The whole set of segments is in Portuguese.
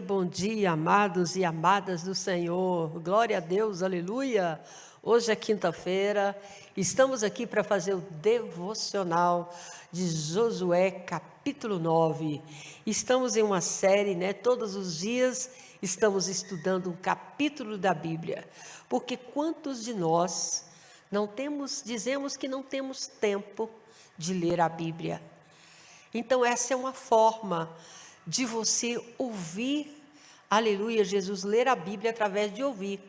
bom dia, amados e amadas do Senhor. Glória a Deus, aleluia. Hoje é quinta-feira, estamos aqui para fazer o devocional de Josué, capítulo 9. Estamos em uma série, todos os dias estamos estudando um capítulo da Bíblia. Porque quantos de nós dizemos que não temos tempo de ler a Bíblia? Então essa é uma forma de você ouvir, aleluia, Jesus, ler a Bíblia através de ouvir,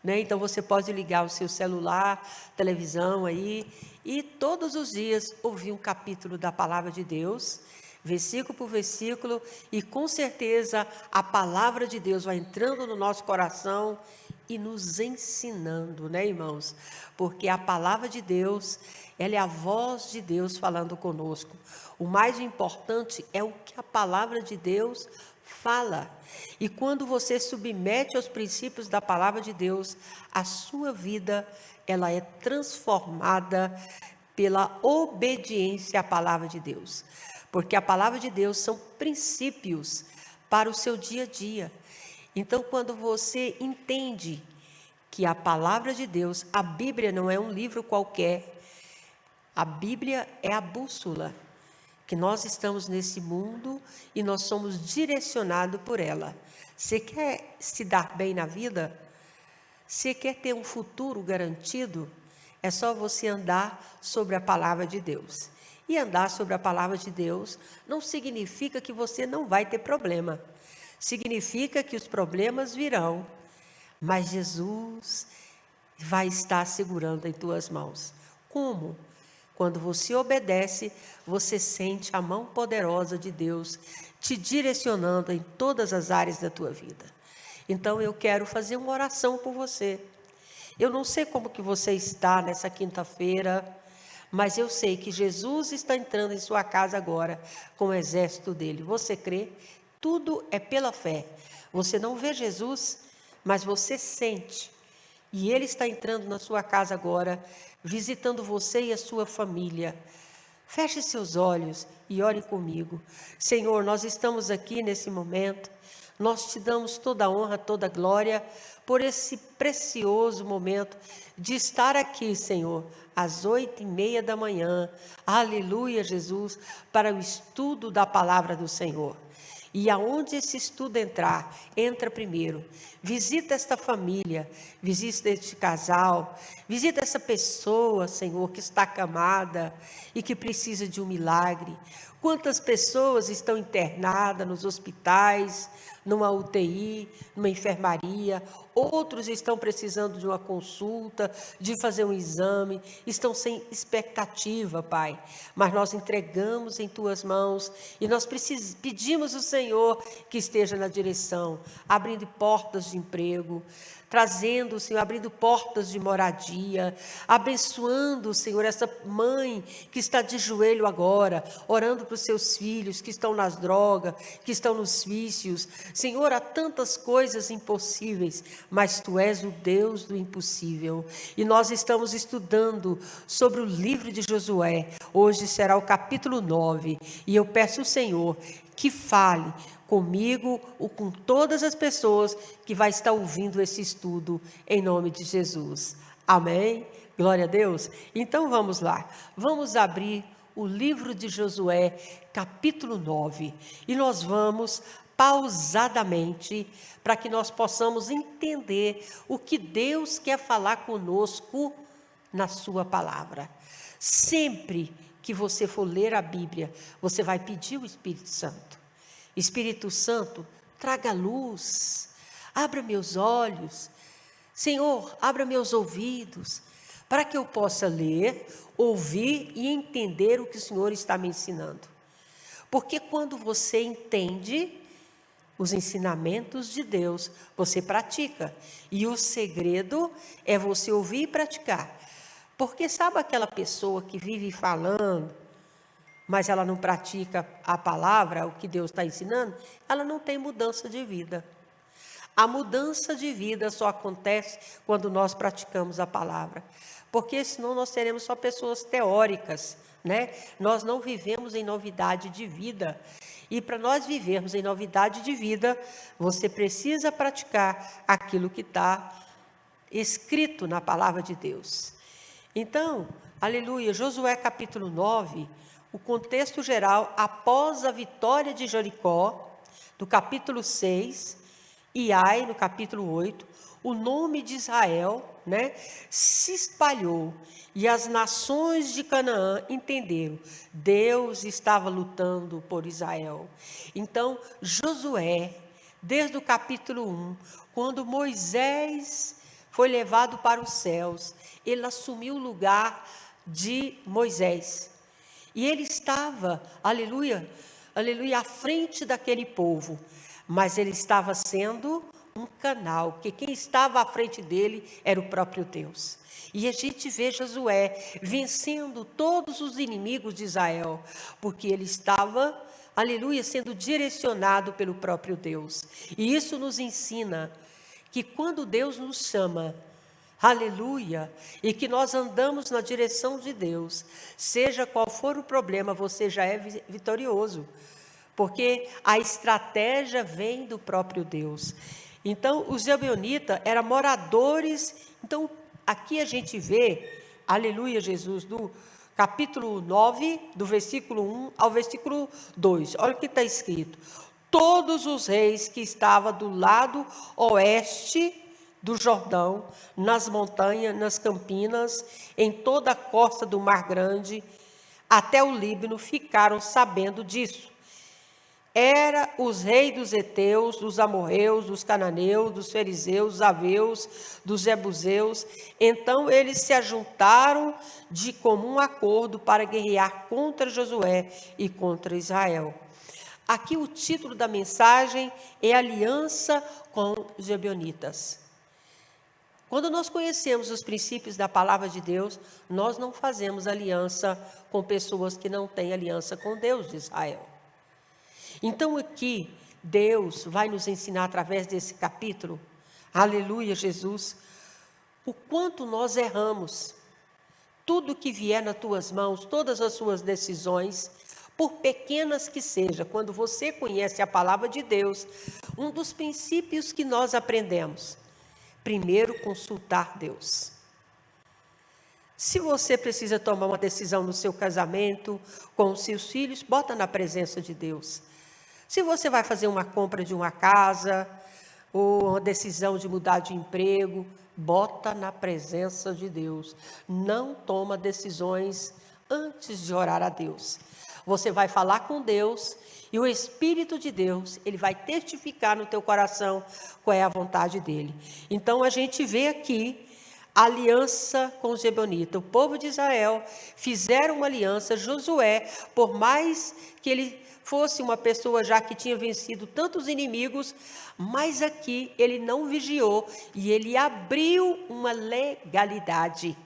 Então você pode ligar o seu celular, televisão aí, e todos os dias ouvir um capítulo da Palavra de Deus, versículo por versículo, e com certeza a Palavra de Deus vai entrando no nosso coração e nos ensinando, irmãos? Porque a Palavra de Deus, ela é a voz de Deus falando conosco. O mais importante é o que a Palavra de Deus fala. E quando você submete aos princípios da Palavra de Deus, a sua vida, ela é transformada pela obediência à Palavra de Deus. Porque a Palavra de Deus são princípios para o seu dia a dia. Então, quando você entende que a Palavra de Deus, a Bíblia não é um livro qualquer, a Bíblia é a bússola, que nós estamos nesse mundo e nós somos direcionados por ela. Você quer se dar bem na vida? Você quer ter um futuro garantido? É só você andar sobre a Palavra de Deus. E andar sobre a Palavra de Deus não significa que você não vai ter problema. Significa que os problemas virão, mas Jesus vai estar segurando em tuas mãos. Como? Quando você obedece, você sente a mão poderosa de Deus te direcionando em todas as áreas da tua vida. Então eu quero fazer uma oração por você. Eu não sei como que você está nessa quinta-feira, mas eu sei que Jesus está entrando em sua casa agora com o exército dele. Você crê? Tudo é pela fé. Você não vê Jesus, mas você sente. E ele está entrando na sua casa agora, visitando você e a sua família. Feche seus olhos e ore comigo. Senhor, nós estamos aqui nesse momento. Nós te damos toda a honra, toda a glória por esse precioso momento de estar aqui, Senhor, às 8:30 da manhã. Aleluia, Jesus, para o estudo da palavra do Senhor. E aonde esse estudo entrar, entra primeiro. Visita esta família, visita este casal, visita essa pessoa, Senhor, que está acamada e que precisa de um milagre. Quantas pessoas estão internadas nos hospitais, numa UTI, numa enfermaria, outros estão precisando de uma consulta, de fazer um exame, estão sem expectativa, Pai. Mas nós entregamos em Tuas mãos e nós pedimos ao Senhor que esteja na direção, abrindo portas de emprego, trazendo, Senhor, abrindo portas de moradia, abençoando, Senhor, essa mãe que está de joelho agora, orando para os seus filhos que estão nas drogas, que estão nos vícios. Senhor, há tantas coisas impossíveis, mas Tu és o Deus do impossível. E nós estamos estudando sobre o livro de Josué. Hoje será o capítulo 9. E eu peço ao Senhor que fale comigo ou com todas as pessoas que vai estar ouvindo esse estudo, em nome de Jesus. Amém? Glória a Deus. Então vamos lá. Vamos abrir o livro de Josué, capítulo 9. E nós vamos pausadamente, para que nós possamos entender o que Deus quer falar conosco na sua palavra. Sempre que você for ler a Bíblia, você vai pedir o Espírito Santo. Espírito Santo, traga luz, abra meus olhos, Senhor, abra meus ouvidos, para que eu possa ler, ouvir e entender o que o Senhor está me ensinando. Porque quando você entende os ensinamentos de Deus, você pratica. E o segredo é você ouvir e praticar. Porque sabe aquela pessoa que vive falando, mas ela não pratica a palavra, o que Deus está ensinando, ela não tem mudança de vida. A mudança de vida só acontece quando nós praticamos a palavra. Porque senão nós seremos só pessoas teóricas, Nós não vivemos em novidade de vida. E para nós vivermos em novidade de vida, você precisa praticar aquilo que está escrito na palavra de Deus. Então, aleluia, Josué capítulo 9, o contexto geral, após a vitória de Jericó, do capítulo 6, e Ai, no capítulo 8, o nome de Israel, se espalhou, e as nações de Canaã entenderam, Deus estava lutando por Israel. Então, Josué, desde o capítulo 1, quando Moisés foi levado para os céus, ele assumiu o lugar de Moisés. E ele estava, aleluia, à frente daquele povo, mas ele estava sendo um canal, porque quem estava à frente dele era o próprio Deus. E a gente vê Josué vencendo todos os inimigos de Israel, porque ele estava, aleluia, sendo direcionado pelo próprio Deus. E isso nos ensina que quando Deus nos chama, aleluia, e que nós andamos na direção de Deus, seja qual for o problema, você já é vitorioso, porque a estratégia vem do próprio Deus. Então, os gibeonitas eram moradores. Então, aqui a gente vê, aleluia, Jesus, do capítulo 9, do versículo 1 ao versículo 2. Olha o que está escrito. Todos os reis que estavam do lado oeste do Jordão, nas montanhas, nas campinas, em toda a costa do Mar Grande, até o Líbano, ficaram sabendo disso. Era os reis dos heteus, dos amorreus, dos cananeus, dos fariseus, dos aveus, dos jebuseus. Então eles se ajuntaram de comum acordo para guerrear contra Josué e contra Israel. Aqui o título da mensagem é Aliança com os gibeonitas. Quando nós conhecemos os princípios da palavra de Deus, nós não fazemos aliança com pessoas que não têm aliança com Deus de Israel. Então aqui, Deus vai nos ensinar através desse capítulo, aleluia, Jesus, o quanto nós erramos. Tudo que vier nas tuas mãos, todas as suas decisões, por pequenas que sejam, quando você conhece a palavra de Deus, um dos princípios que nós aprendemos, primeiro consultar Deus. Se você precisa tomar uma decisão no seu casamento, com os seus filhos, bota na presença de Deus. Se você vai fazer uma compra de uma casa, ou uma decisão de mudar de emprego, bota na presença de Deus. Não toma decisões antes de orar a Deus. Você vai falar com Deus e o Espírito de Deus, ele vai testificar no teu coração qual é a vontade dele. Então a gente vê aqui a aliança com os gibeonitas. O povo de Israel fizeram uma aliança. Josué, por mais que ele fosse uma pessoa já que tinha vencido tantos inimigos, mas aqui ele não vigiou e ele abriu uma legalidade,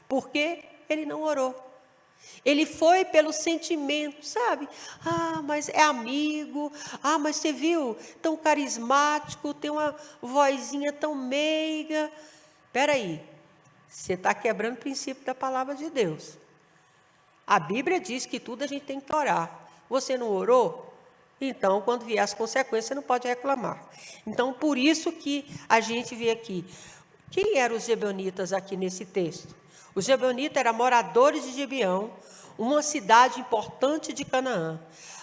porque ele não orou. Ele foi pelo sentimento, sabe? Mas é amigo. Mas você viu? Tão carismático, tem uma vozinha tão meiga. Espera aí, você está quebrando o princípio da palavra de Deus. A Bíblia diz que tudo a gente tem que orar. Você não orou? Então, quando vier as consequências, você não pode reclamar. Então, por isso que a gente vê aqui. Quem eram os gibeonitas aqui nesse texto? Os gibeonitas eram moradores de Gibeão, uma cidade importante de Canaã.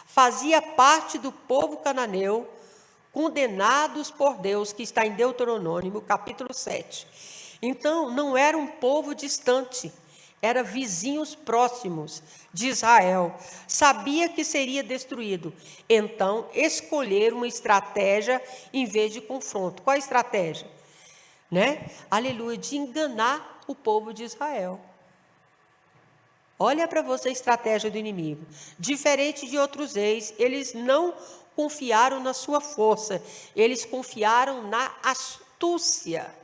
Fazia parte do povo cananeu, condenados por Deus, que está em Deuteronômio, capítulo 7. Então, não era um povo distante. Eram vizinhos próximos de Israel. Sabia que seria destruído. Então, escolheram uma estratégia em vez de confronto. Qual a estratégia? Aleluia, de enganar o povo de Israel. Olha para você a estratégia do inimigo. Diferente de outros reis, eles não confiaram na sua força. Eles confiaram na astúcia.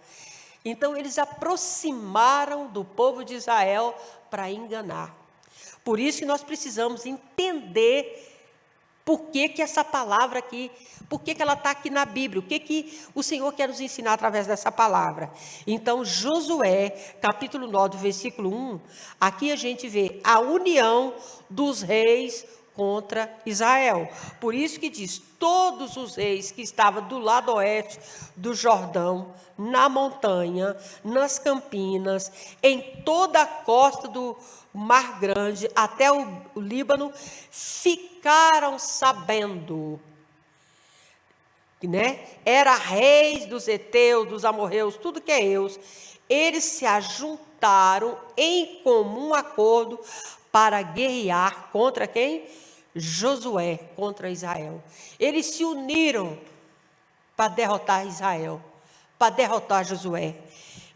Então, eles aproximaram do povo de Israel para enganar. Por isso que nós precisamos entender por que essa palavra aqui, por que ela está aqui na Bíblia, o que o Senhor quer nos ensinar através dessa palavra. Então, Josué, capítulo 9, versículo 1, aqui a gente vê a união dos reis contra Israel. Por isso que diz, todos os reis que estavam do lado oeste do Jordão, na montanha, nas campinas, em toda a costa do Mar Grande, até o Líbano, ficaram sabendo, né? Era reis dos heteus, dos amorreus, tudo que é eus. Eles se ajuntaram em comum acordo para guerrear contra quem? Josué, contra Israel. Eles se uniram para derrotar Israel, para derrotar Josué.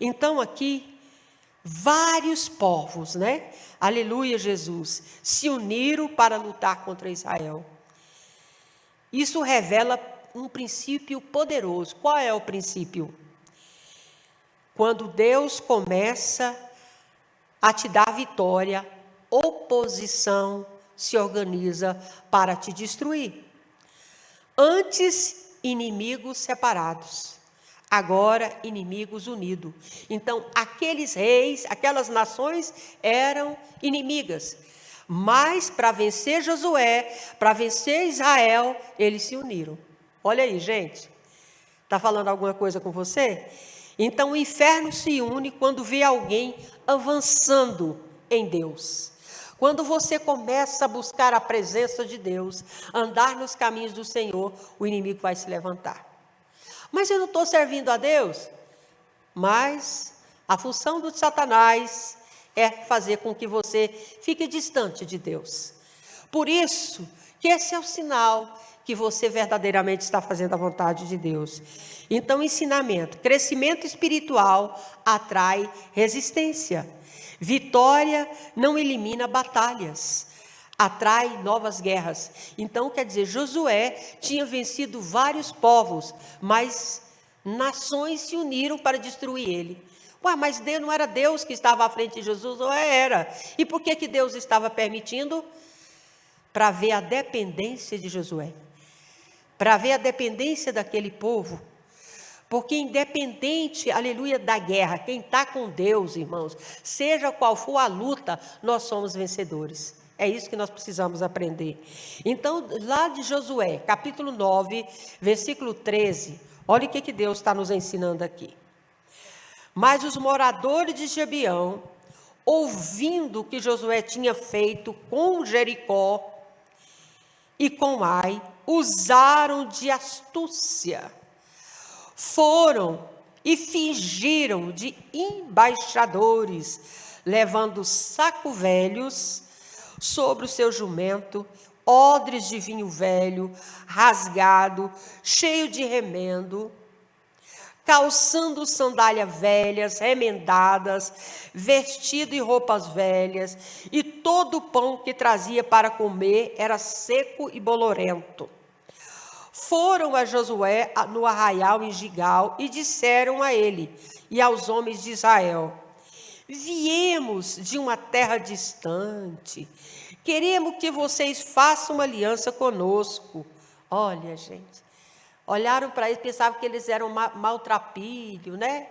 Então aqui, vários povos, né? Aleluia, Jesus, se uniram para lutar contra Israel. Isso revela um princípio poderoso. Qual é o princípio? Quando Deus começa a te dar vitória, oposição se organiza para te destruir. Antes, inimigos separados. Agora, inimigos unidos. Então, aqueles reis, aquelas nações eram inimigas. Mas, para vencer Josué, para vencer Israel, eles se uniram. Olha aí, gente. Está falando alguma coisa com você? Então, o inferno se une quando vê alguém avançando em Deus. Quando você começa a buscar a presença de Deus, andar nos caminhos do Senhor, o inimigo vai se levantar. Mas eu não estou servindo a Deus. Mas a função do Satanás é fazer com que você fique distante de Deus. Por isso, que esse é o sinal que você verdadeiramente está fazendo a vontade de Deus. Então, ensinamento, crescimento espiritual atrai resistência. Vitória não elimina batalhas, atrai novas guerras. Então, quer dizer, Josué tinha vencido vários povos, mas nações se uniram para destruir ele. Ué, mas Deus, não era Deus que estava à frente de Josué? Era. E por que Deus estava permitindo? Para ver a dependência de Josué. Para ver a dependência daquele povo. Porque independente, aleluia, da guerra, quem está com Deus, irmãos, seja qual for a luta, nós somos vencedores. É isso que nós precisamos aprender. Então, lá de Josué, capítulo 9, versículo 13, olha o que Deus está nos ensinando aqui. Mas os moradores de Gibeão, ouvindo o que Josué tinha feito com Jericó e com Ai, usaram de astúcia. Foram e fingiram de embaixadores, levando saco velhos sobre o seu jumento, odres de vinho velho, rasgado, cheio de remendo, calçando sandálias velhas, remendadas, vestido em roupas velhas, e todo o pão que trazia para comer era seco e bolorento. Foram a Josué no arraial em Gigal e disseram a ele e aos homens de Israel: viemos de uma terra distante, queremos que vocês façam uma aliança conosco. Olha, gente, olharam para eles, pensavam que eles eram maltrapilho, né?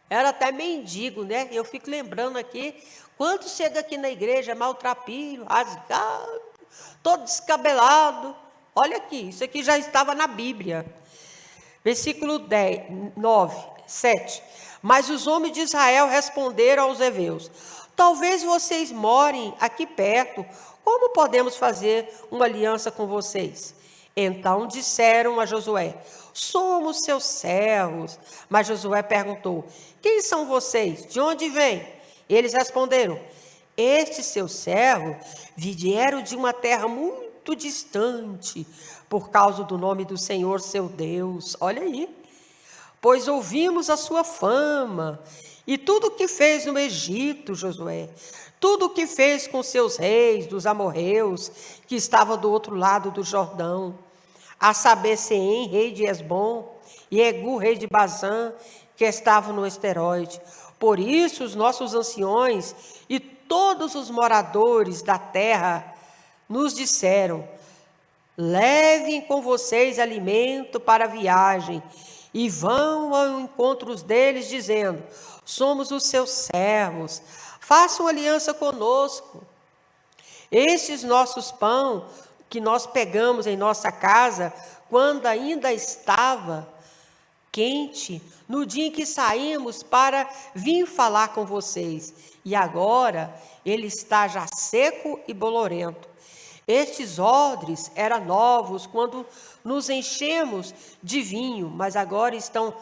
Era até mendigo, né? Eu fico lembrando aqui, quando chega aqui na igreja, maltrapilho, rasgado, todo descabelado. Olha aqui, isso aqui já estava na Bíblia. Versículo 7. Mas os homens de Israel responderam aos heveus: talvez vocês morem aqui perto, como podemos fazer uma aliança com vocês? Então disseram a Josué: somos seus servos. Mas Josué perguntou: quem são vocês? De onde vêm? Eles responderam: estes seus servos vieram de uma terra muito distante, por causa do nome do Senhor seu Deus. Olha aí. Pois ouvimos a sua fama e tudo o que fez no Egito, Josué, tudo o que fez com seus reis, dos amorreus, que estavam do outro lado do Jordão, a saber, Seém, rei de Esbom, e Egu, rei de Bazã, que estavam no esteroide. Por isso, os nossos anciões e todos os moradores da terra nos disseram: levem com vocês alimento para a viagem, e vão ao encontro deles, dizendo: somos os seus servos, façam aliança conosco. Esses nossos pão que nós pegamos em nossa casa, quando ainda estava quente, no dia em que saímos para vir falar com vocês, e agora ele está já seco e bolorento. Estes odres eram novos quando nos enchemos de vinho, mas agora estão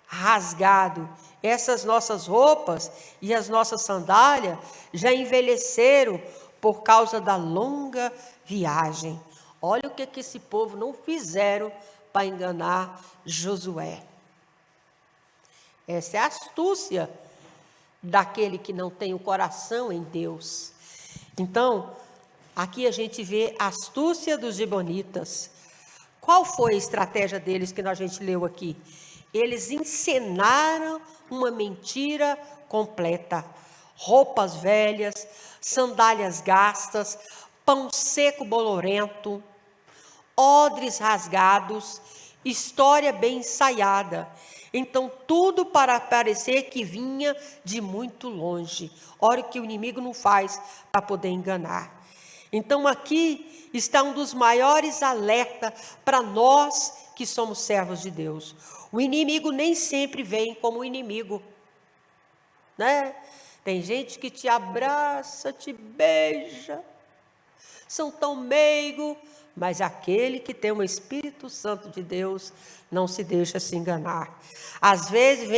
rasgados. Essas nossas roupas e as nossas sandálias já envelheceram por causa da longa viagem. Olha o que esse povo não fizeram para enganar Josué. Essa é a astúcia daquele que não tem o coração em Deus. Então, aqui a gente vê a astúcia dos gibeonitas. Qual foi a estratégia deles que a gente leu aqui? Eles encenaram uma mentira completa. Roupas velhas, sandálias gastas, pão seco bolorento, odres rasgados, história bem ensaiada. Então, tudo para parecer que vinha de muito longe. Olha o que o inimigo não faz para poder enganar. Então, aqui está um dos maiores alertas para nós que somos servos de Deus. O inimigo nem sempre vem como inimigo, né? Tem gente que te abraça, te beija, são tão meigos, mas aquele que tem o Espírito Santo de Deus não se deixa se enganar. Às vezes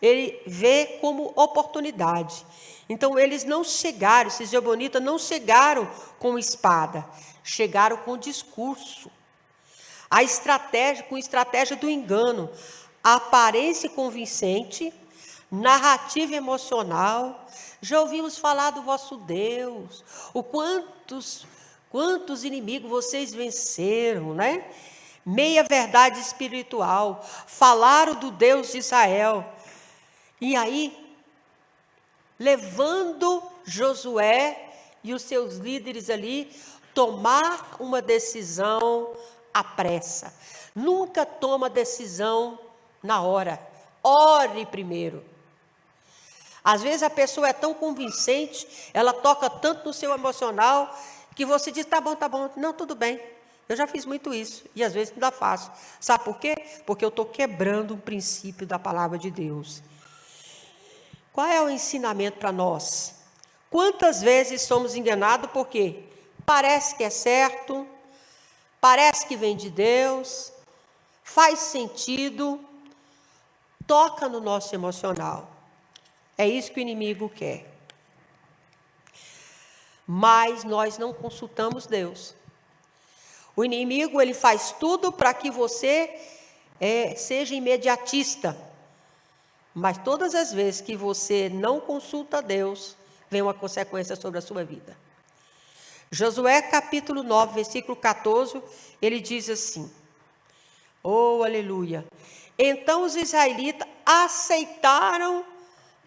ele vê como oportunidade. Então eles não chegaram, esses gibeonitas não chegaram com espada, chegaram com discurso. Com estratégia do engano, a aparência convincente, narrativa emocional. Já ouvimos falar do vosso Deus, quantos inimigos vocês venceram, né? Meia verdade espiritual, falaram do Deus de Israel. E aí, levando Josué e os seus líderes ali, tomar uma decisão à pressa. Nunca toma decisão na hora. Ore primeiro. Às vezes a pessoa é tão convincente, ela toca tanto no seu emocional, que você diz, tá bom, não, tudo bem. Eu já fiz muito isso, e às vezes não dá fácil. Sabe por quê? Porque eu estou quebrando um princípio da palavra de Deus. Qual é o ensinamento para nós? Quantas vezes somos enganados porque parece que é certo, parece que vem de Deus, faz sentido, toca no nosso emocional. É isso que o inimigo quer. Mas nós não consultamos Deus. O inimigo, ele faz tudo para que você seja imediatista. Mas todas as vezes que você não consulta Deus, vem uma consequência sobre a sua vida. Josué capítulo 9, versículo 14, ele diz assim, oh, aleluia. Então os israelitas aceitaram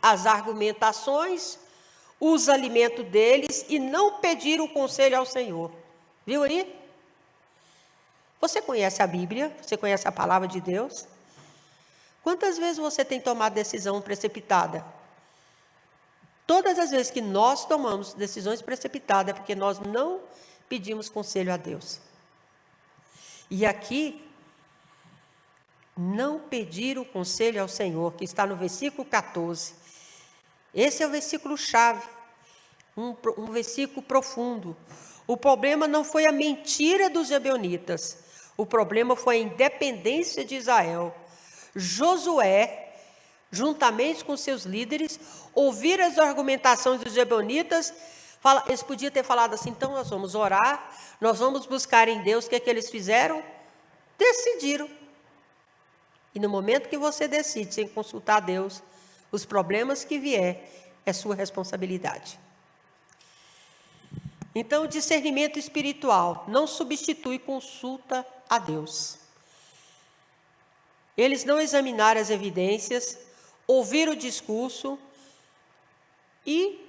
as argumentações, os alimentos deles e não pediram conselho ao Senhor. Viu aí? Você conhece a Bíblia? Você conhece a palavra de Deus? Quantas vezes você tem tomado decisão precipitada? Todas as vezes que nós tomamos decisões precipitadas é porque nós não pedimos conselho a Deus. E aqui, não pedir o conselho ao Senhor, que está no versículo 14. Esse é o versículo chave, um versículo profundo. O problema não foi a mentira dos gibeonitas, o problema foi a independência de Israel. Josué, juntamente com seus líderes, ouviram as argumentações dos gibeonitas. Eles podiam ter falado assim, então nós vamos orar, nós vamos buscar em Deus. O que é que eles fizeram? Decidiram. E no momento que você decide, sem consultar Deus, os problemas que vier, é sua responsabilidade. Então, o discernimento espiritual não substitui consulta a Deus. Eles não examinaram as evidências, ouviram o discurso e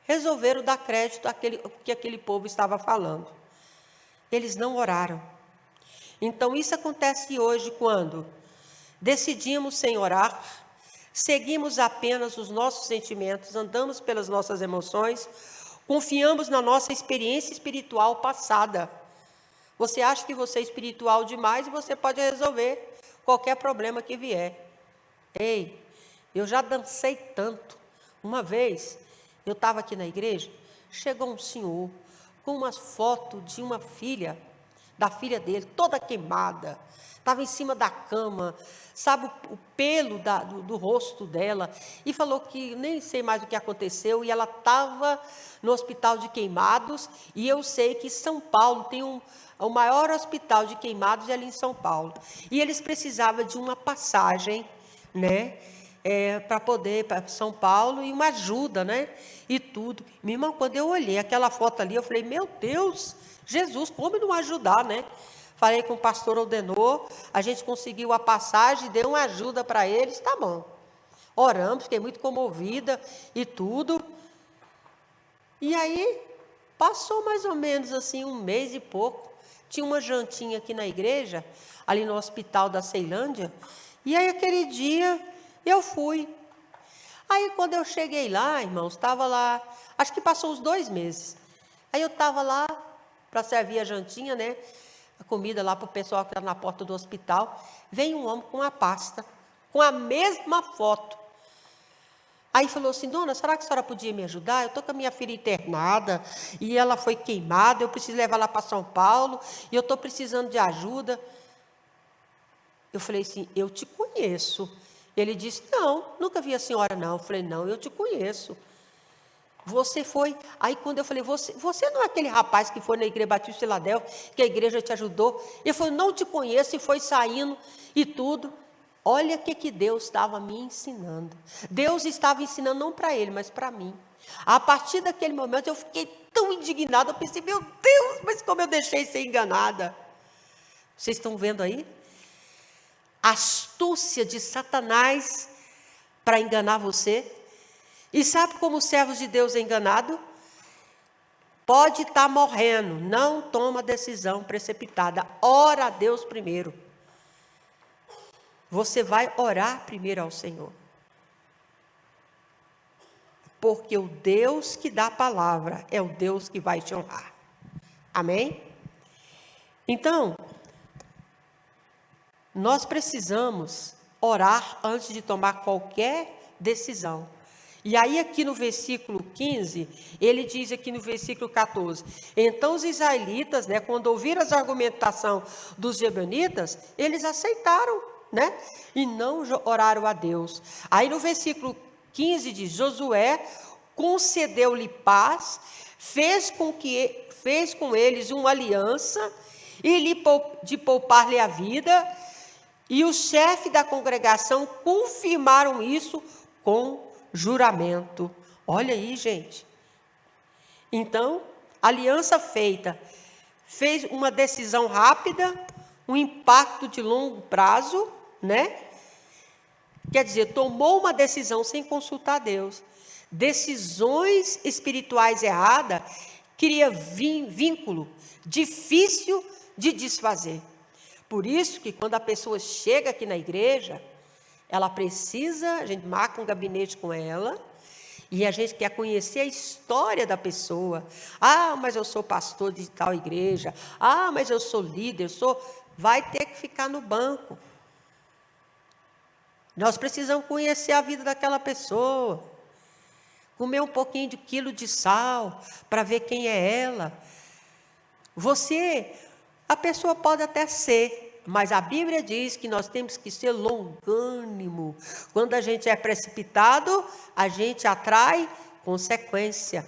resolveram dar crédito àquilo que aquele povo estava falando. Eles não oraram. Então, isso acontece hoje quando decidimos sem orar, seguimos apenas os nossos sentimentos, andamos pelas nossas emoções, Confiamos na nossa experiência espiritual passada. Você acha que você é espiritual demais e você pode resolver qualquer problema que vier. Ei, eu já dancei tanto. Uma vez, eu estava aqui na igreja, chegou um senhor com umas fotos de uma filha, da filha dele, toda queimada. Estava em cima da cama, sabe, o pelo do rosto dela, e falou que nem sei mais o que aconteceu, e ela estava no hospital de queimados, e eu sei que São Paulo tem o maior hospital de queimados é ali em São Paulo, e eles precisavam de uma passagem, né, para poder ir para São Paulo, e uma ajuda, né, e tudo. Minha irmã, quando eu olhei aquela foto ali, eu falei, meu Deus, Jesus, como não ajudar, né? Falei com o pastor Aldenor, a gente conseguiu a passagem, deu uma ajuda para eles, tá bom. Oramos, fiquei muito comovida e tudo. E aí, passou mais ou menos assim um mês e pouco. Tinha uma jantinha aqui na igreja, ali no hospital da Ceilândia. E aí, aquele dia, eu fui. Aí, quando eu cheguei lá, irmãos, estava lá, acho que passou uns 2 meses. Aí, eu estava lá para servir a jantinha, né? A comida lá para o pessoal que está na porta do hospital. Vem um homem com uma pasta, com a mesma foto. Aí falou assim, dona, será que a senhora podia me ajudar? Eu estou com a minha filha internada e ela foi queimada, eu preciso levar ela para São Paulo e eu estou precisando de ajuda. Eu falei assim, eu te conheço. Ele disse, não, nunca vi a senhora não. Eu falei, não, eu te conheço. Você foi, aí quando eu falei, você não é aquele rapaz que foi na igreja Batista de Filadélfia, que a igreja te ajudou? Ele falou, não te conheço, e foi saindo e tudo. Olha o que Deus estava me ensinando. Deus estava ensinando não para ele, mas para mim. A partir daquele momento eu fiquei tão indignada, eu pensei, meu Deus, mas como eu deixei ser enganada. Vocês estão vendo aí? A astúcia de Satanás para enganar você. E sabe como os servos de Deus é enganado? Pode estar morrendo, não toma decisão precipitada. Ora a Deus primeiro. Você vai orar primeiro ao Senhor. Porque o Deus que dá a palavra é o Deus que vai te honrar. Amém? Então, nós precisamos orar antes de tomar qualquer decisão. E aí aqui no versículo 15, ele diz aqui no versículo 14, então os israelitas, né, quando ouviram as argumentações dos gibeonitas, eles aceitaram, né, e não oraram a Deus. Aí no versículo 15 diz, Josué concedeu-lhe paz, fez com eles uma aliança, e de poupar-lhe a vida, e o chefe da congregação confirmaram isso com juramento. Olha aí, gente. Então, aliança feita, fez uma decisão rápida, um impacto de longo prazo, né? Quer dizer, tomou uma decisão sem consultar Deus. Decisões espirituais erradas cria vínculo difícil de desfazer. Por isso que quando a pessoa chega aqui na igreja, ela precisa, a gente marca um gabinete com ela, e a gente quer conhecer a história da pessoa. Ah, mas eu sou pastor de tal igreja. Ah, mas eu sou líder, vai ter que ficar no banco. Nós precisamos conhecer a vida daquela pessoa. Comer um pouquinho de quilo de sal, para ver quem é ela. A pessoa pode até ser, mas a Bíblia diz que nós temos que ser longânimo. Quando a gente é precipitado, a gente atrai consequência.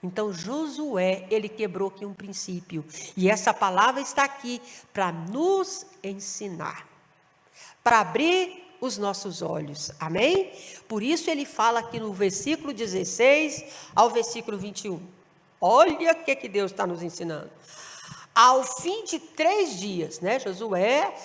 Então, Josué, ele quebrou aqui um princípio. E essa palavra está aqui para nos ensinar, para abrir os nossos olhos. Amém? Por isso ele fala aqui no versículo 16 ao versículo 21. Olha o que Deus está nos ensinando. Ao fim de 3 dias, né, Josué,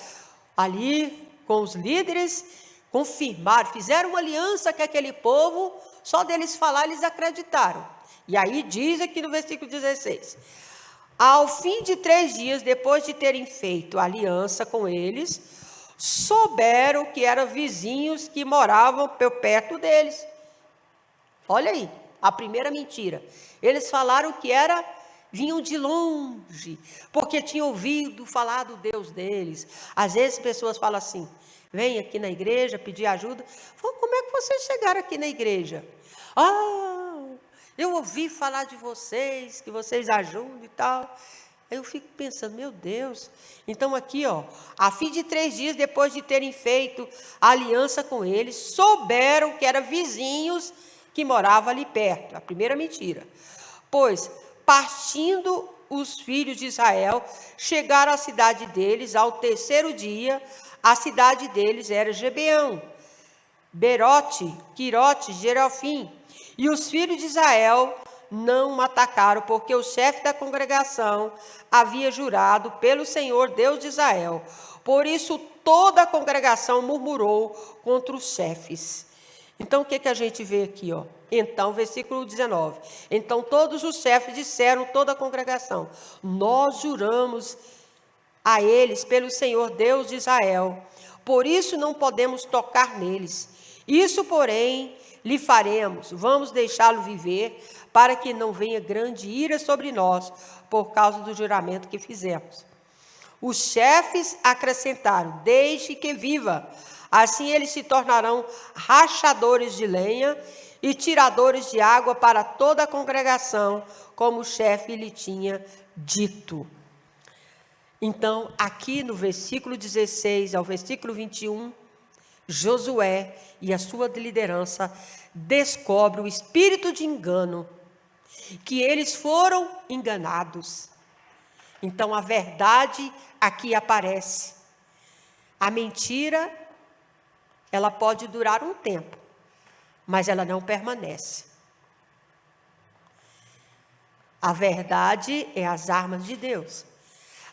ali com os líderes, confirmaram, fizeram uma aliança com aquele povo, só deles falar, eles acreditaram. E aí diz aqui no versículo 16, ao fim de 3 dias, depois de terem feito aliança com eles, souberam que eram vizinhos que moravam perto deles. Olha aí, a primeira mentira. Eles falaram que vinham de longe, porque tinham ouvido falar do Deus deles. Às vezes pessoas falam assim, vem aqui na igreja pedir ajuda. Como é que vocês chegaram aqui na igreja? Eu ouvi falar de vocês, que vocês ajudam e tal. Aí eu fico pensando, meu Deus. Então aqui, a fim de 3 dias depois de terem feito aliança com eles, souberam que eram vizinhos que moravam ali perto. A primeira mentira. Pois, partindo os filhos de Israel, chegaram à cidade deles ao 3º dia. A cidade deles era Gibeão, Berote, Quirote, Gerofim. E os filhos de Israel não atacaram, porque o chefe da congregação havia jurado pelo Senhor Deus de Israel. Por isso toda a congregação murmurou contra os chefes. Então o que a gente vê aqui? Então, versículo 19. Então todos os chefes disseram, toda a congregação, nós juramos a eles pelo Senhor Deus de Israel. Por isso não podemos tocar neles. Isso, porém, lhe faremos, vamos deixá-lo viver, para que não venha grande ira sobre nós, por causa do juramento que fizemos. Os chefes acrescentaram, deixe que viva, assim eles se tornarão rachadores de lenha e tiradores de água para toda a congregação, como o chefe lhe tinha dito. Então, aqui no versículo 16 ao versículo 21, Josué e a sua liderança descobrem o espírito de engano, que eles foram enganados. Então a verdade aqui aparece. A mentira, ela pode durar um tempo, mas ela não permanece. A verdade é as armas de Deus.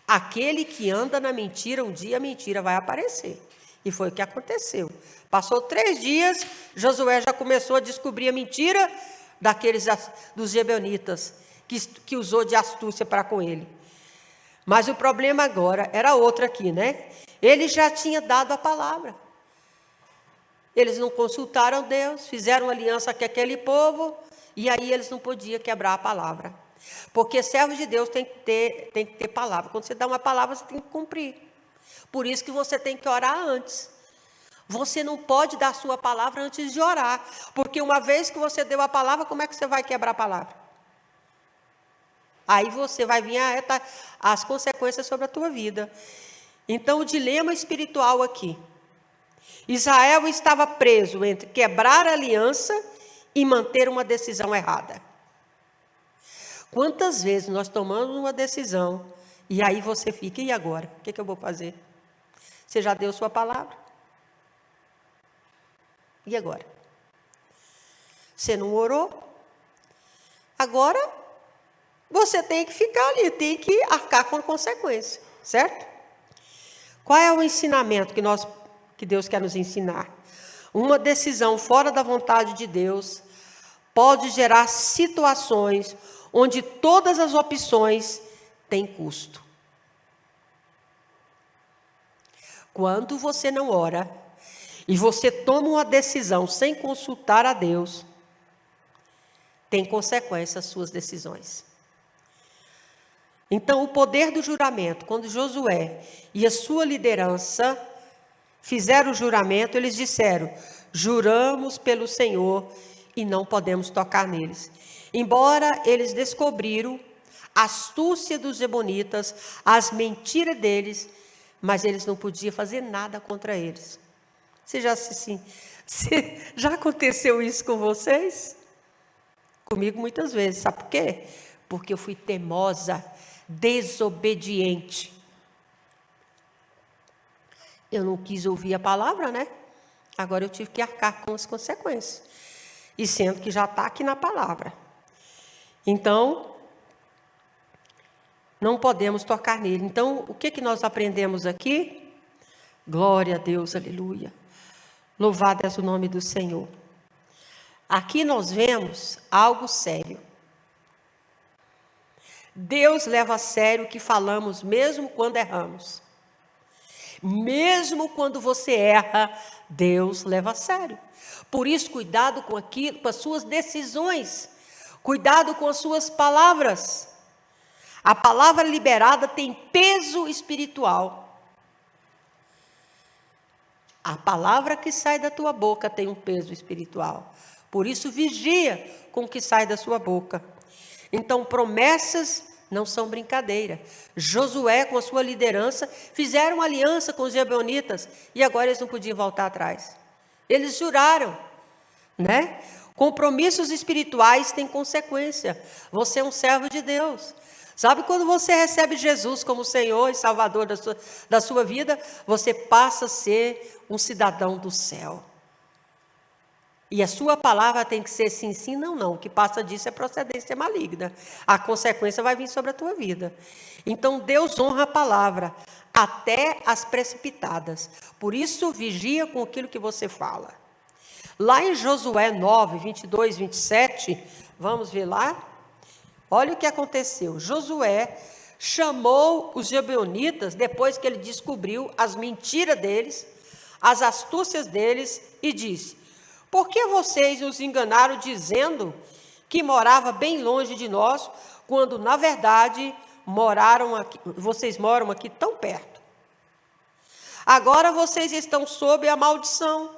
Aquele que anda na mentira, um dia a mentira vai aparecer. E foi o que aconteceu. Passou 3 dias, Josué já começou a descobrir a mentira dos gibeonitas, que usou de astúcia para com ele. Mas o problema agora era outro aqui, né? Ele já tinha dado a palavra. Eles não consultaram Deus, fizeram aliança com aquele povo, e aí eles não podiam quebrar a palavra. Porque servos de Deus tem que ter palavra. Quando você dá uma palavra, você tem que cumprir. Por isso que você tem que orar antes. Você não pode dar a sua palavra antes de orar. Porque uma vez que você deu a palavra, como é que você vai quebrar a palavra? Aí você vai vir as consequências sobre a tua vida. Então o dilema espiritual aqui. Israel estava preso entre quebrar a aliança e manter uma decisão errada. Quantas vezes nós tomamos uma decisão e aí você fica, e agora? O que eu vou fazer? Você já deu sua palavra? E agora? Você não orou? Agora, você tem que ficar ali, tem que arcar com a consequência, certo? Qual é o ensinamento que Deus quer nos ensinar? Uma decisão fora da vontade de Deus pode gerar situações onde todas as opções têm custo. Quando você não ora e você toma uma decisão sem consultar a Deus, tem consequências às suas decisões. Então, o poder do juramento, quando Josué e a sua liderança fizeram o juramento, eles disseram, juramos pelo Senhor e não podemos tocar neles. Embora eles descobriram a astúcia dos gibeonitas, as mentiras deles, mas eles não podiam fazer nada contra eles. Já aconteceu isso com vocês? Comigo muitas vezes. Sabe por quê? Porque eu fui teimosa, desobediente. Eu não quis ouvir a palavra, né? Agora eu tive que arcar com as consequências. E sendo que já está aqui na palavra. Então, não podemos tocar nele. Então, o que nós aprendemos aqui? Glória a Deus, aleluia. Louvado é o nome do Senhor. Aqui nós vemos algo sério. Deus leva a sério o que falamos, mesmo quando erramos. Mesmo quando você erra, Deus leva a sério. Por isso, cuidado com as suas decisões. Cuidado com as suas palavras. A palavra liberada tem peso espiritual. A palavra que sai da tua boca tem um peso espiritual. Por isso, vigia com o que sai da sua boca. Então, promessas não são brincadeira. Josué, com a sua liderança, fizeram aliança com os gibeonitas e agora eles não podiam voltar atrás. Eles juraram, né? Compromissos espirituais têm consequência. Você é um servo de Deus. Sabe, quando você recebe Jesus como Senhor e Salvador da sua vida, você passa a ser um cidadão do céu. E a sua palavra tem que ser sim, sim, não, não. O que passa disso é procedência maligna. A consequência vai vir sobre a tua vida. Então, Deus honra a palavra, até as precipitadas. Por isso, vigia com aquilo que você fala. Lá em Josué 9, 22, 27, vamos ver lá? Olha o que aconteceu. Josué chamou os gibeonitas, depois que ele descobriu as mentiras deles, as astúcias deles, e disse: por que vocês nos enganaram dizendo que morava bem longe de nós, quando na verdade vocês moram aqui tão perto? Agora vocês estão sob a maldição.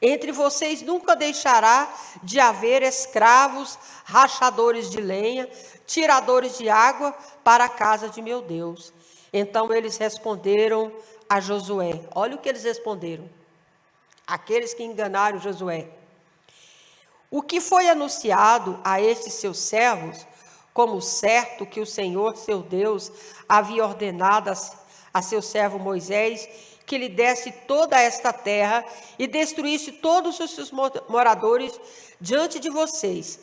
Entre vocês nunca deixará de haver escravos, rachadores de lenha, tiradores de água para a casa de meu Deus. Então eles responderam a Josué. Olha o que eles responderam. Aqueles que enganaram Josué. O que foi anunciado a estes seus servos, como certo que o Senhor, seu Deus, havia ordenado a seu servo Moisés, que lhe desse toda esta terra e destruísse todos os seus moradores diante de vocês.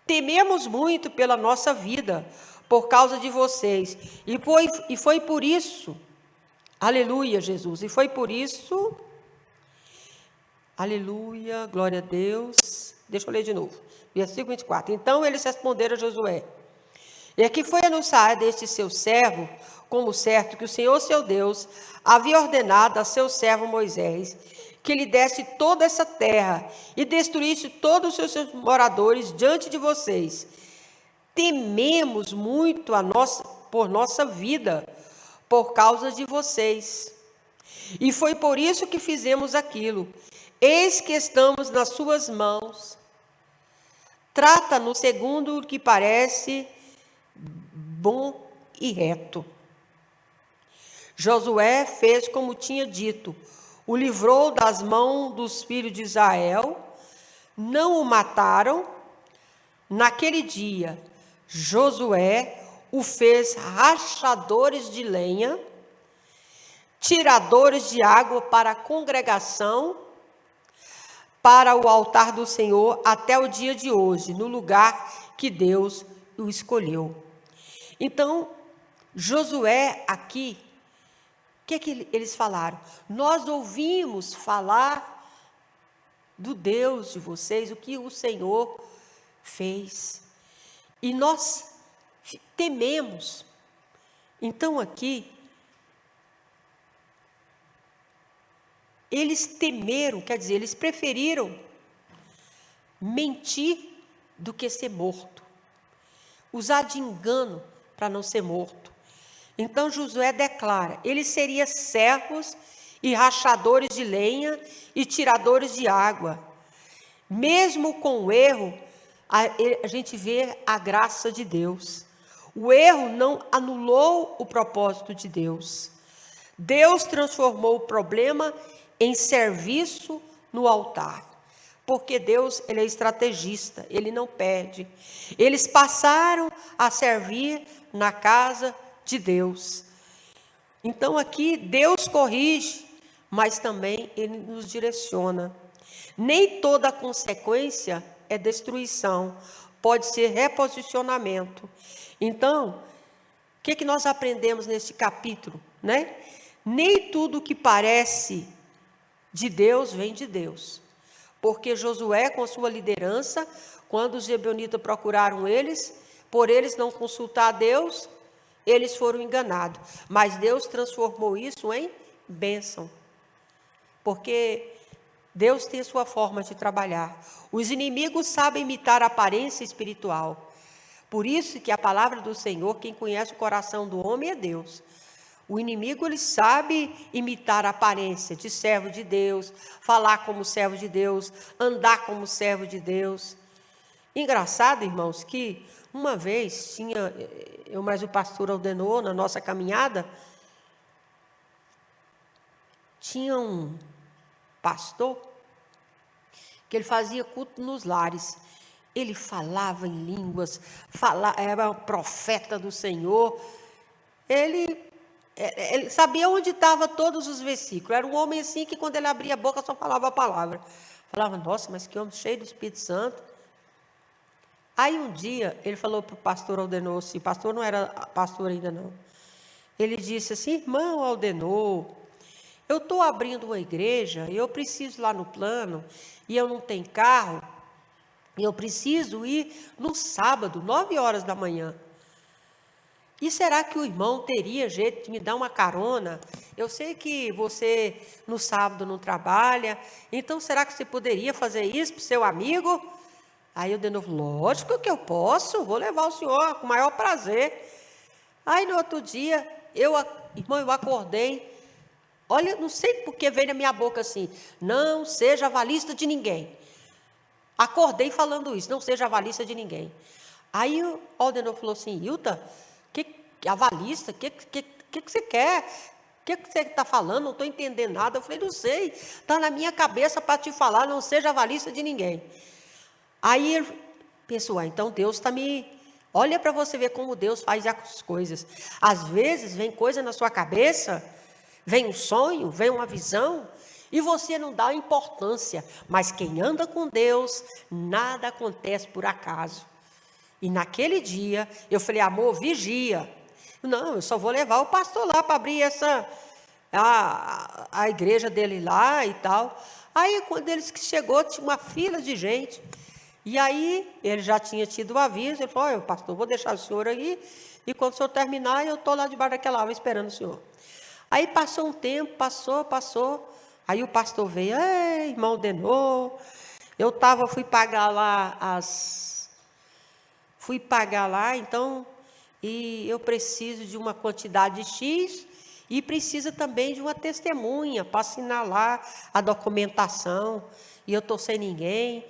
Tememos muito pela nossa vida, por causa de vocês. E foi por isso, aleluia, Jesus, e foi por isso, aleluia, glória a Deus. Deixa eu ler de novo, versículo 24. Então eles responderam a Josué: e que foi anunciado a este seu servo, como certo que o Senhor, seu Deus, havia ordenado a seu servo Moisés, que lhe desse toda essa terra e destruísse todos os seus moradores diante de vocês. Tememos muito por nossa vida, por causa de vocês. E foi por isso que fizemos aquilo. Eis que estamos nas suas mãos. Trata-nos segundo o que parece bom e reto. Josué fez como tinha dito, o livrou das mãos dos filhos de Israel, não o mataram. Naquele dia, Josué o fez rachadores de lenha, tiradores de água para a congregação, para o altar do Senhor, até o dia de hoje, no lugar que Deus o escolheu. Então, Josué aqui, o que eles falaram? Nós ouvimos falar do Deus de vocês, o que o Senhor fez. E nós tememos. Então aqui, eles temeram, quer dizer, eles preferiram mentir do que ser morto. Usar de engano para não ser morto. Então Josué declara, eles seriam servos e rachadores de lenha e tiradores de água. Mesmo com o erro, a gente vê a graça de Deus. O erro não anulou o propósito de Deus. Deus transformou o problema em serviço no altar. Porque Deus, ele é estrategista, ele não perde. Eles passaram a servir na casa de Deus. Então aqui Deus corrige, mas também ele nos direciona. Nem toda consequência é destruição, pode ser reposicionamento. Então, o que nós aprendemos nesse capítulo, né? Nem tudo que parece de Deus vem de Deus. Porque Josué, com a sua liderança, quando os gibeonitas procuraram eles, por eles não consultar a Deus, eles foram enganados. Mas Deus transformou isso em bênção. Porque Deus tem a sua forma de trabalhar. Os inimigos sabem imitar a aparência espiritual. Por isso que a palavra do Senhor, quem conhece o coração do homem é Deus. O inimigo, ele sabe imitar a aparência de servo de Deus, falar como servo de Deus, andar como servo de Deus. Engraçado, irmãos, que uma vez eu mais o pastor Aldenor, na nossa caminhada, tinha um pastor que ele fazia culto nos lares. Ele falava em línguas, era um profeta do Senhor. Ele sabia onde estavam todos os versículos. Era um homem assim que quando ele abria a boca só falava a palavra. Falava, nossa, mas que homem cheio do Espírito Santo. Aí um dia ele falou para o pastor Aldenor, assim, pastor não era pastor ainda não. Ele disse assim, irmão Aldenor, eu estou abrindo uma igreja, eu preciso ir lá no plano, e eu não tenho carro, e eu preciso ir no sábado, 9 horas da manhã. E será que o irmão teria jeito de me dar uma carona? Eu sei que você no sábado não trabalha, então será que você poderia fazer isso para o seu amigo? Aí eu de novo, lógico que eu posso, vou levar o senhor com o maior prazer. Aí no outro dia, eu acordei, olha, não sei por que veio na minha boca assim, não seja avalista de ninguém. Acordei falando isso, não seja avalista de ninguém. Aí o Aldenor falou assim, Hilda, avalista, o que você quer? O que você está falando? Não estou entendendo nada. Eu falei, não sei, está na minha cabeça para te falar, não seja avalista de ninguém. Aí ele pensou, então Deus está me... Olha para você ver como Deus faz as coisas. Às vezes vem coisa na sua cabeça, vem um sonho, vem uma visão, e você não dá importância. Mas quem anda com Deus, nada acontece por acaso. E naquele dia, eu falei, amor, vigia. Não, eu só vou levar o pastor lá para abrir a igreja dele lá e tal. Aí, quando ele chegou, tinha uma fila de gente. E aí, ele já tinha tido o aviso, ele falou, olha, pastor, vou deixar o senhor aí, e quando o senhor terminar, eu estou lá debaixo daquela árvore esperando o senhor. Aí, passou um tempo, passou, aí o pastor veio, ei, irmão Aldenor, fui pagar lá, então, e eu preciso de uma quantidade X, e precisa também de uma testemunha, para assinar lá a documentação, e eu estou sem ninguém.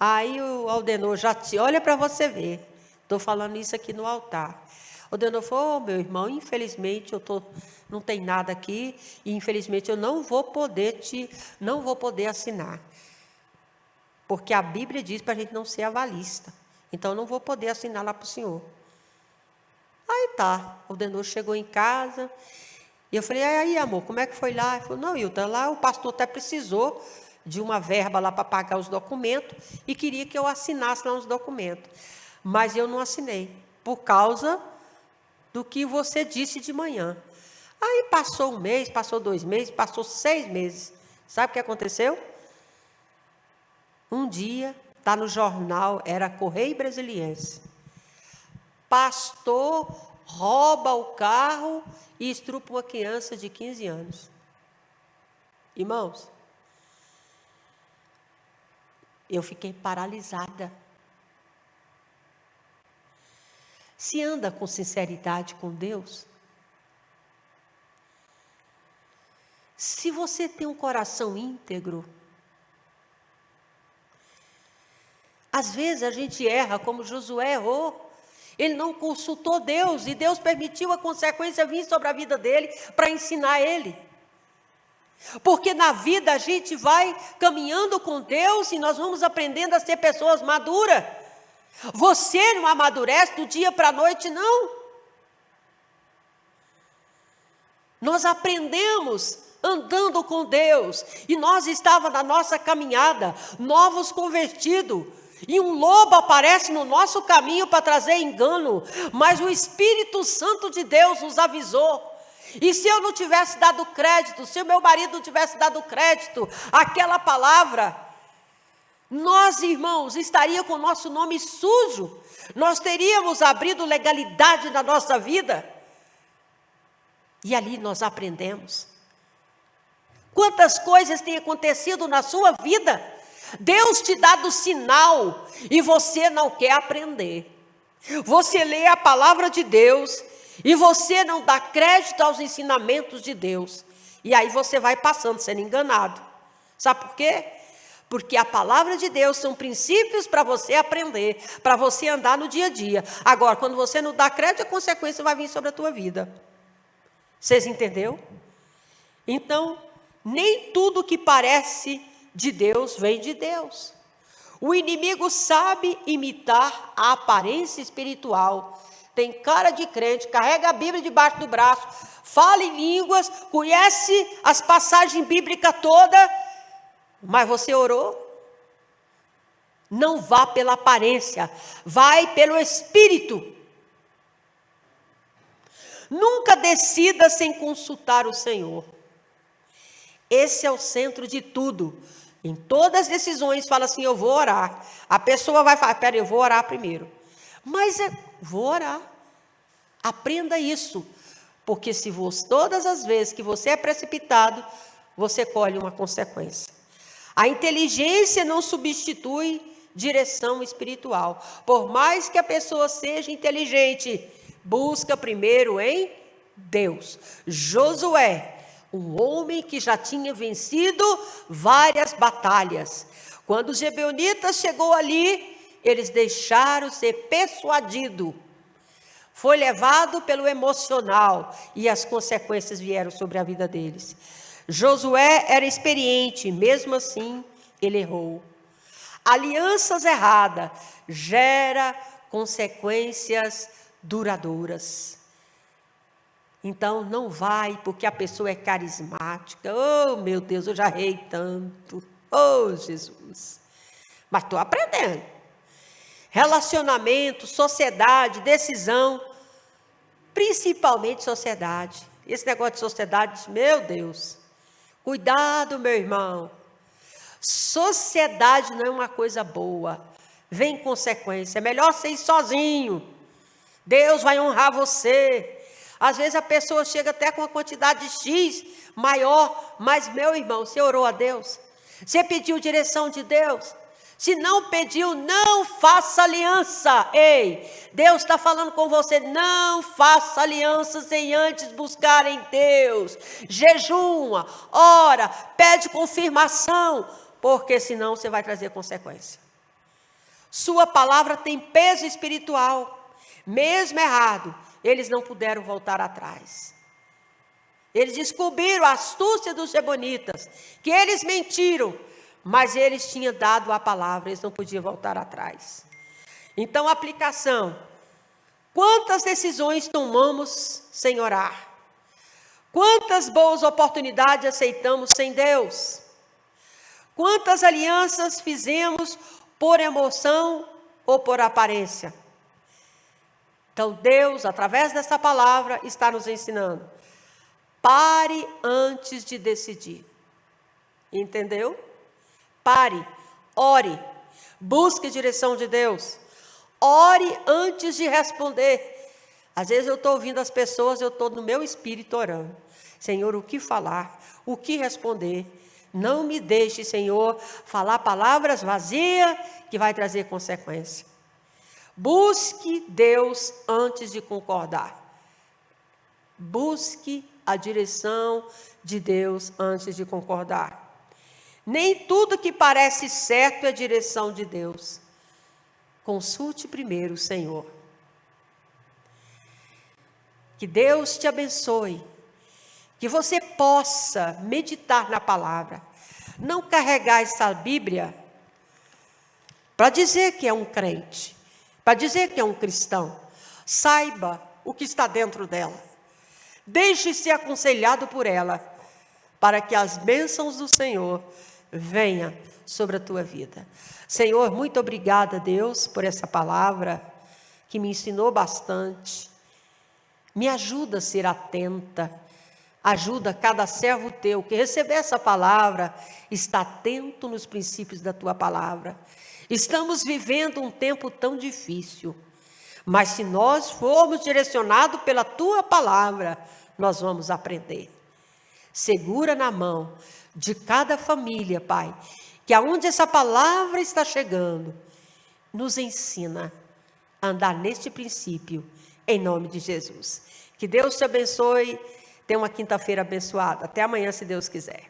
Aí o Aldenor olha para você ver, estou falando isso aqui no altar. O Aldenor falou, meu irmão, infelizmente não tem nada aqui, e infelizmente eu não vou poder assinar. Porque a Bíblia diz para a gente não ser avalista. Então eu não vou poder assinar lá para o senhor. Aí tá, o Aldenor chegou em casa, e eu falei, aí amor, como é que foi lá? Ele falou, não, Hilda, lá o pastor até precisou de uma verba lá para pagar os documentos e queria que eu assinasse lá os documentos. Mas eu não assinei, por causa do que você disse de manhã. Aí passou 1 mês, passou 2 meses, passou 6 meses. Sabe o que aconteceu? Um dia, está no jornal, era Correio Brasiliense. Pastor rouba o carro e estrupa uma criança de 15 anos. Irmãos, eu fiquei paralisada. Se anda com sinceridade com Deus, se você tem um coração íntegro, às vezes a gente erra como Josué errou. Ele não consultou Deus e Deus permitiu a consequência vir sobre a vida dele para ensinar ele. Porque na vida a gente vai caminhando com Deus e nós vamos aprendendo a ser pessoas maduras. Você não amadurece do dia para a noite, não. Nós aprendemos andando com Deus. E nós estávamos na nossa caminhada, novos convertidos. E um lobo aparece no nosso caminho para trazer engano. Mas o Espírito Santo de Deus nos avisou. E se eu não tivesse dado crédito, se o meu marido não tivesse dado crédito àquela palavra, nós, irmãos, estaríamos com o nosso nome sujo. Nós teríamos abrido legalidade na nossa vida. E ali nós aprendemos. Quantas coisas têm acontecido na sua vida? Deus te dá do sinal e você não quer aprender. Você lê a palavra de Deus e você não dá crédito aos ensinamentos de Deus. E aí você vai passando, sendo enganado. Sabe por quê? Porque a palavra de Deus são princípios para você aprender, para você andar no dia a dia. Agora, quando você não dá crédito, a consequência vai vir sobre a tua vida. Vocês entenderam? Então, nem tudo que parece de Deus vem de Deus. O inimigo sabe imitar a aparência espiritual. Tem cara de crente, carrega a Bíblia debaixo do braço, fala em línguas, conhece as passagens bíblicas todas, mas você orou? Não vá pela aparência, vai pelo Espírito. Nunca decida sem consultar o Senhor. Esse é o centro de tudo. Em todas as decisões, fala assim, eu vou orar. A pessoa vai falar, pera, eu vou orar primeiro. Mas vou orar. Aprenda isso. Porque se você, todas as vezes que você é precipitado, você colhe uma consequência. A inteligência não substitui direção espiritual. Por mais que a pessoa seja inteligente, busca primeiro em Deus. Josué, um homem que já tinha vencido várias batalhas. Quando os gibeonitas chegou ali, eles deixaram ser persuadido. Foi levado pelo emocional e as consequências vieram sobre a vida deles. Josué era experiente, mesmo assim ele errou. Alianças erradas gera consequências duradouras. Então, não vai porque a pessoa é carismática. Oh, meu Deus, eu já errei tanto. Oh, Jesus. Mas estou aprendendo. Relacionamento, sociedade, decisão. Principalmente sociedade. Esse negócio de sociedade, meu Deus. Cuidado, meu irmão. Sociedade não é uma coisa boa. Vem consequência. É melhor você ir sozinho. Deus vai honrar você. Às vezes a pessoa chega até com uma quantidade X maior, mas, meu irmão, você orou a Deus? Você pediu direção de Deus? Se não pediu, não faça aliança. Ei, Deus está falando com você, não faça aliança sem antes buscar em Deus. Jejuma, ora, pede confirmação, porque senão você vai trazer consequência. Sua palavra tem peso espiritual, mesmo errado. Eles não puderam voltar atrás. Eles descobriram a astúcia dos gibeonitas, que eles mentiram, mas eles tinham dado a palavra, eles não podiam voltar atrás. Então, aplicação. Quantas decisões tomamos sem orar? Quantas boas oportunidades aceitamos sem Deus? Quantas alianças fizemos por emoção ou por aparência? Então, Deus, através dessa palavra, está nos ensinando. Pare antes de decidir. Entendeu? Pare, ore, busque a direção de Deus. Ore antes de responder. Às vezes eu estou ouvindo as pessoas, eu estou no meu espírito orando. Senhor, o que falar? O que responder? Não me deixe, Senhor, falar palavras vazias que vai trazer consequência. Busque Deus antes de concordar. Busque a direção de Deus antes de concordar. Nem tudo que parece certo é a direção de Deus. Consulte primeiro o Senhor. Que Deus te abençoe. Que você possa meditar na palavra. Não carregar essa Bíblia para dizer que é um crente. Para dizer que é um cristão. Saiba o que está dentro dela. Deixe-se aconselhado por ela, para que as bênçãos do Senhor venham sobre a tua vida. Senhor, muito obrigada, Deus, por essa palavra que me ensinou bastante. Me ajuda a ser atenta. Ajuda cada servo teu que receber essa palavra, está atento nos princípios da tua palavra. Estamos vivendo um tempo tão difícil, mas se nós formos direcionados pela tua palavra, nós vamos aprender. segura na mão de cada família, Pai, que aonde essa palavra está chegando, nos ensina a andar neste princípio, em nome de Jesus. Que Deus te abençoe, tenha uma quinta-feira abençoada. Até amanhã, se Deus quiser.